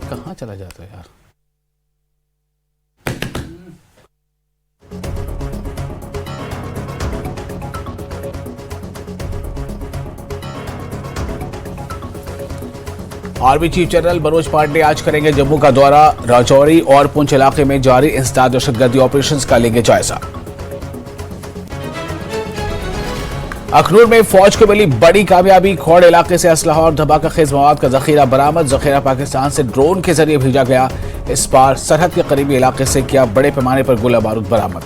कहाँ चला जाता है यार। Army chief general Manoj Pande आज करेंगे जम्मू का दौरा। राजौरी और पुंछ इलाके में जारी इंसदाद दहशतगर्दी ऑपरेशंस का लेंगे जायजा। अखनूर में फौज को मिली बड़ी कामयाबी। खौड़ इलाके से असलहा और धमाका खेज मवाद का जखीरा बरामद। जखीरा पाकिस्तान से ड्रोन के जरिए भेजा गया। इस बार सरहद के करीबी इलाके से किया बड़े पैमाने पर गोला बारूद बरामद।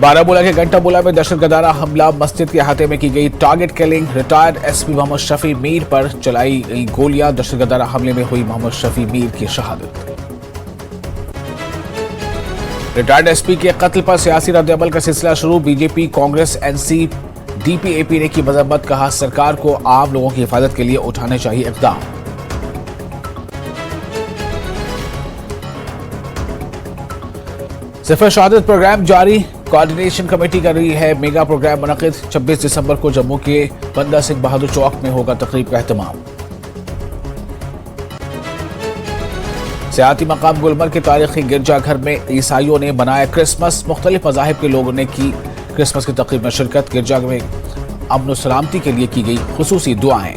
बारामूला के घंटामूला में दहशतगर्दाना हमला। मस्जिद के अहाते में की गई target killing. Retired SP Mohammad Shafi Mir पर चलाई गई गोलियां। दहशतगर्दाना हमले में हुई मोहम्मद शफी मीर की शहादत। रिटायर्ड एसपी के कत्ल पर सियासी रद्द-ए-अमल का सिलसिला शुरू। बीजेपी, कांग्रेस, एनसी, डीपीएपी ने की मजम्मत। कहा सरकार को आम लोगों की हिफाजत के लिए उठाने चाहिए इकदाम। सिफर शहादत प्रोग्राम जारी। कोऑर्डिनेशन कमेटी कर रही है मेगा प्रोग्राम मुनक़िद। 26 दिसंबर को जम्मू के बंदा सिंह बहादुर चौक में होगा तकरीब का एहतमाम। सियाती मकाम गुलमर्ग के तारीखी गिरजाघर में ईसाइयों ने बनाया क्रिसमस। मुख्तलिफ मज़ाहिब के लोगों ने की क्रिसमस की तकरीब में शिरकत। गिरजा में अमन और सलामती के लिए की गई खुसूसी दुआएं।